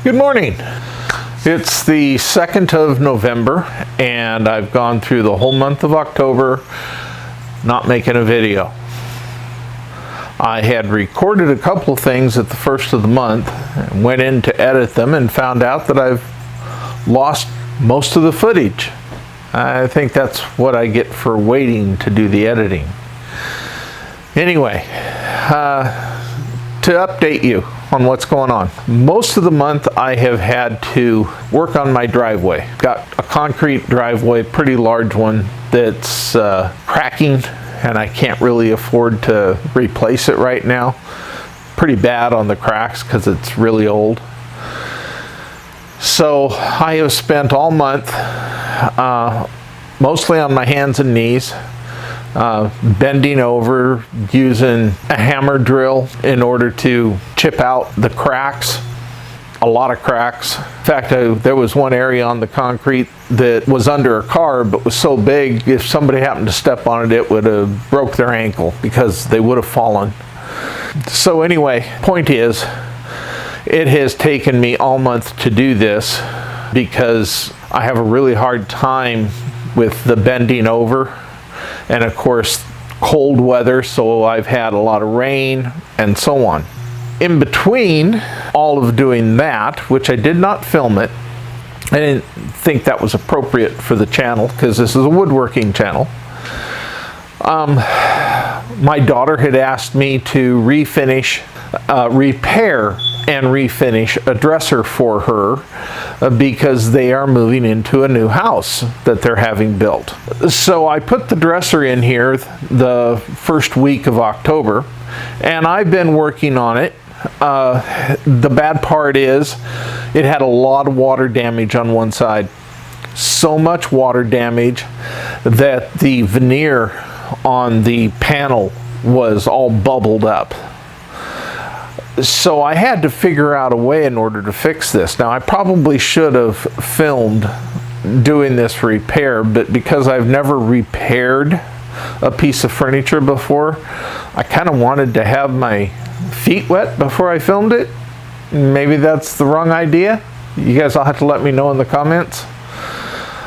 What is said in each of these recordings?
Good morning. It's the 2nd of November and I've gone through the whole month of October not making a video. I had recorded a couple of things at the first of the month, went in to edit them and found out that I've lost most of the footage. I think that's what I get for waiting to do the editing. Anyway, to update you on what's going on. Most of the month I have had to work on my driveway. Got a concrete driveway, pretty large one, that's cracking and I can't really afford to replace it right now. Pretty bad on the cracks because it's really old. So I have spent all month mostly on my hands and knees, bending over, using a hammer drill in order to chip out the cracks, a lot of cracks. In fact, there was one area on the concrete that was under a car but was so big if somebody happened to step on it, it would have broke their ankle because they would have fallen. So anyway, point is, it has taken me all month to do this because I have a really hard time with the bending over. And of course, cold weather, so I've had a lot of rain and so on. In between all of doing that, which I did not film it, I didn't think that was appropriate for the channel because this is a woodworking channel. My daughter had asked me to repair and refinish a dresser for her because they are moving into a new house that they're having built. So I put the dresser in here the first week of October and I've been working on it. The bad part is it had a lot of water damage on one side. So much water damage that the veneer on the panel was all bubbled up. So I had to figure out a way in order to fix this. Now I probably should have filmed doing this repair, but because I've never repaired a piece of furniture before, I kind of wanted to have my feet wet before I filmed it. Maybe that's the wrong idea. You guys all have to let me know in the comments.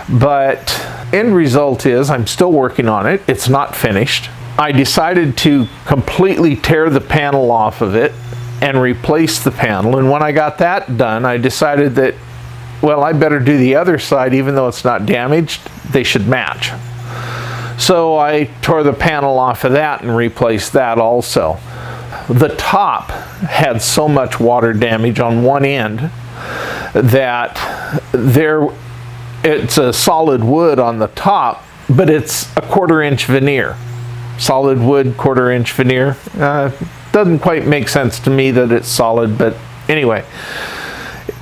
But end result is I'm still working on it. It's not finished. I decided to completely tear the panel off of it and replace the panel, and when I got that done I decided that, well, I better do the other side even though it's not damaged. They should match. So I tore the panel off of that and replaced that also. The top had so much water damage on one end that it's a solid wood on the top, but it's a 1/4 inch veneer. Solid wood, 1/4 inch veneer. Doesn't quite make sense to me that it's solid, but anyway,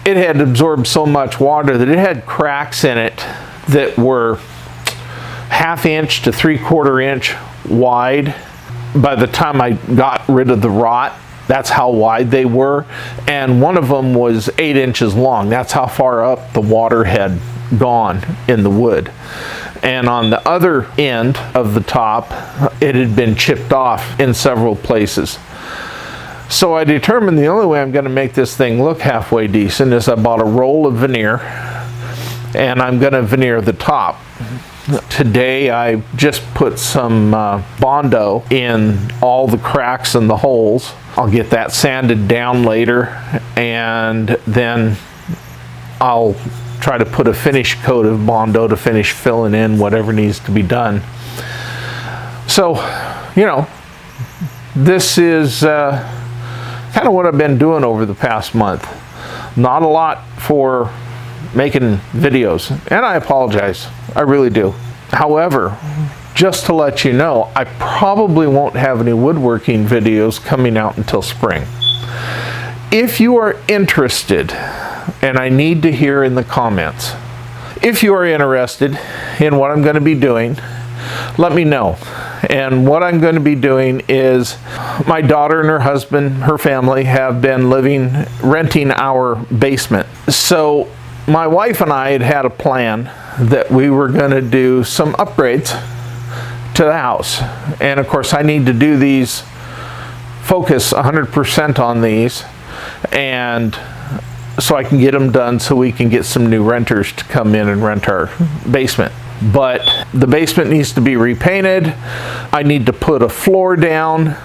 it had absorbed so much water that it had cracks in it that were 1/2 inch to 3/4 inch wide. By the time I got rid of the rot, that's how wide they were, and one of them was 8 inches long. That's how far up the water had gone in the wood. And on the other end of the top, it had been chipped off in several places. So I determined the only way I'm going to make this thing look halfway decent is I bought a roll of veneer and I'm going to veneer the top. Today I just put some Bondo in all the cracks and the holes. I'll get that sanded down later and then I'll try to put a finish coat of Bondo to finish filling in whatever needs to be done. So, you know, this is kind of what I've been doing over the past month. Not a lot for making videos, and I apologize, I really do. However, just to let you know, I probably won't have any woodworking videos coming out until spring. If you are interested, and I need to hear in the comments, if you are interested in what I'm going to be doing, let me know. And what I'm going to be doing is my daughter and her husband, her family, have been renting our basement. So my wife and I had a plan that we were going to do some upgrades to the house. And of course I need to do these, focus 100% on these, and so I can get them done so we can get some new renters to come in and rent our basement. But the basement needs to be repainted. I need to put a floor down,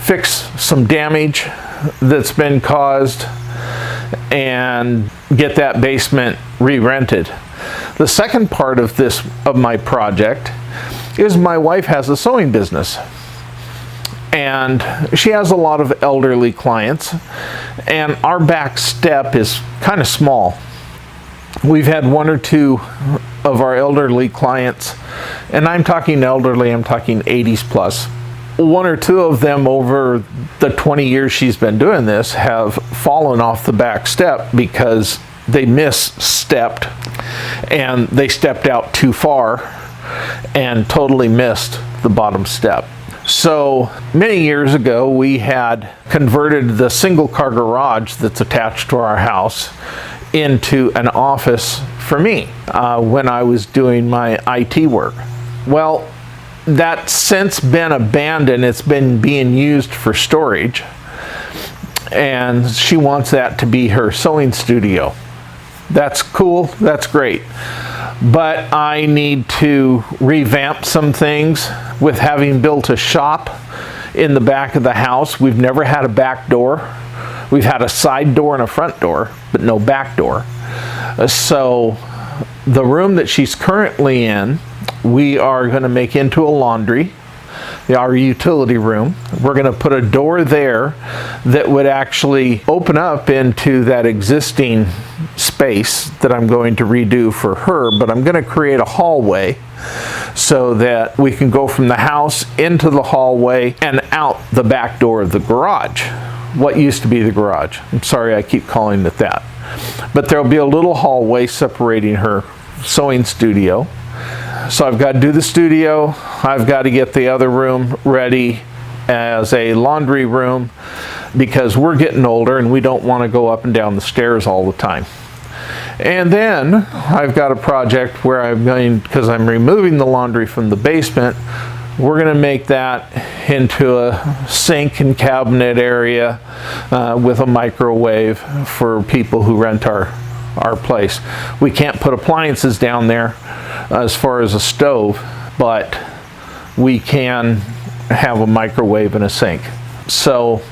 fix some damage that's been caused, and get that basement re-rented. The second part of my project is my wife has a sewing business, and she has a lot of elderly clients, and our back step is kind of small. We've had one or two of our elderly clients, and I'm talking elderly, I'm talking 80s plus. One or two of them over the 20 years she's been doing this have fallen off the back step because they misstepped and they stepped out too far and totally missed the bottom step. So many years ago, we had converted the single car garage that's attached to our house into an office for me when I was doing my IT work. Well, that's since been abandoned. It's been being used for storage, and she wants that to be her sewing studio. That's cool, that's great. But I need to revamp some things with having built a shop in the back of the house. We've never had a back door. We've had a side door and a front door, but no back door. So the room that she's currently in, we are going to make into a laundry, our utility room. We're going to put a door there that would actually open up into that existing space that I'm going to redo for her, but I'm going to create a hallway so that we can go from the house into the hallway and out the back door of the garage. What used to be the garage. I'm sorry I keep calling it that. But there'll be a little hallway separating her sewing studio. So I've got to do the studio, I've got to get the other room ready as a laundry room because we're getting older and we don't want to go up and down the stairs all the time. And then I've got a project where I'm going, because I'm removing the laundry from the basement, we're going to make that into a sink and cabinet area with a microwave for people who rent our place. We can't put appliances down there as far as a stove, but we can have a microwave and a sink. So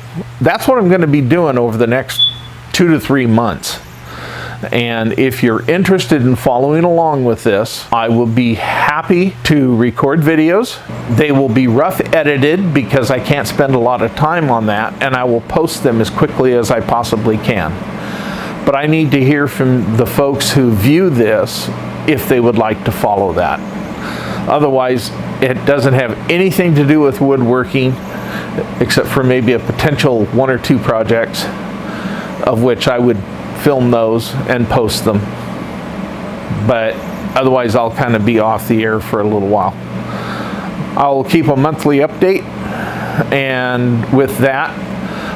that's what I'm going to be doing over the next 2 to 3 months. And if you're interested in following along with this, I will be happy to record videos. They will be rough edited because I can't spend a lot of time on that, and I will post them as quickly as I possibly can. But I need to hear from the folks who view this if they would like to follow that. Otherwise, it doesn't have anything to do with woodworking except for maybe a potential 1 or 2 projects of which I would film those and post them. But otherwise, I'll kind of be off the air for a little while. I'll keep a monthly update, and with that,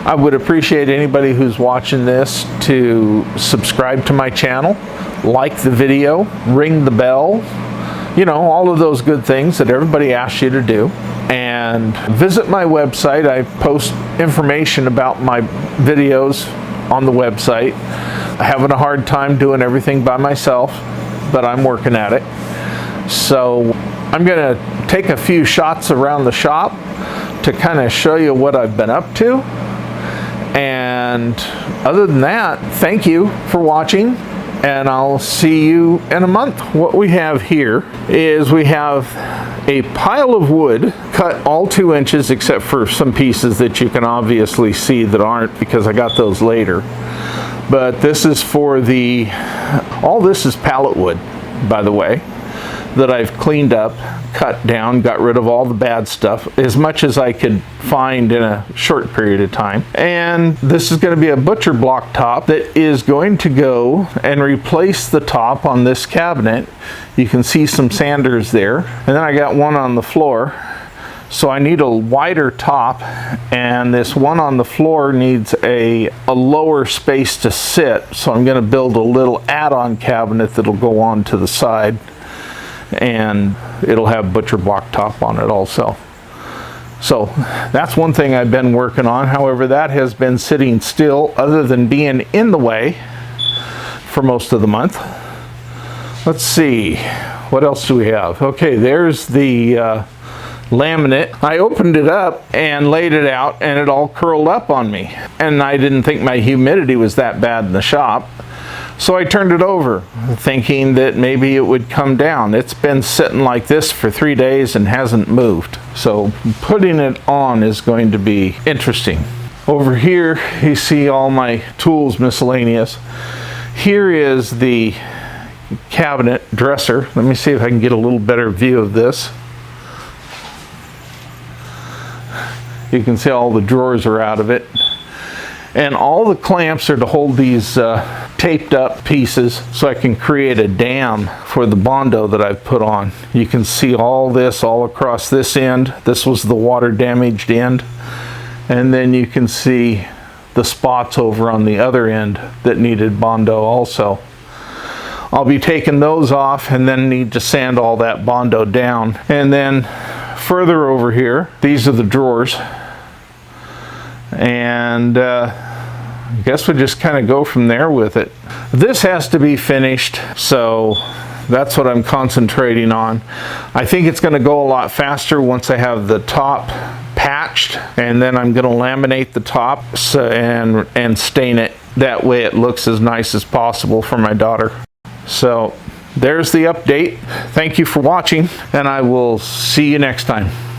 I would appreciate anybody who's watching this to subscribe to my channel, like the video, ring the bell, you know, all of those good things that everybody asks you to do. And visit my website. I post information about my videos on the website. I'm having a hard time doing everything by myself, but I'm working at it. So I'm going to take a few shots around the shop to kind of show you what I've been up to. And other than that, thank you for watching, and I'll see you in a month. What we have here is we have a pile of wood cut all 2 inches except for some pieces that you can obviously see that aren't because I got those later. But this is for all this is pallet wood, by the way, that I've cleaned up, cut down, got rid of all the bad stuff as much as I could find in a short period of time. And this is going to be a butcher block top that is going to go and replace the top on this cabinet. You can see some sanders there, and then I got one on the floor. So I need a wider top, and this one on the floor needs a lower space to sit. So I'm going to build a little add-on cabinet that'll go on to the side, and it'll have butcher block top on it also. So that's one thing I've been working on. However, that has been sitting still other than being in the way. for most of the month. Let's see, what else do we have? Okay, there's the laminate. I opened it up and laid it out, and it all curled up on me. And I didn't think my humidity was that bad in the shop. So I turned it over, thinking that maybe it would come down. It's been sitting like this for 3 days and hasn't moved. So putting it on is going to be interesting. Over here, you see all my tools miscellaneous. Here is the cabinet dresser. Let me see if I can get a little better view of this. You can see all the drawers are out of it. And all the clamps are to hold these taped up pieces so I can create a dam for the Bondo that I've put on. You can see all this all across this end. This was the water damaged end. And then you can see the spots over on the other end that needed Bondo also. I'll be taking those off and then need to sand all that Bondo down. And then further over here, these are the drawers. And I guess we just kind of go from there with it. This has to be finished, so that's what I'm concentrating on. I think it's going to go a lot faster once I have the top patched, and then I'm going to laminate the top and stain it. That way it looks as nice as possible for my daughter. So there's the update. Thank you for watching, and I will see you next time.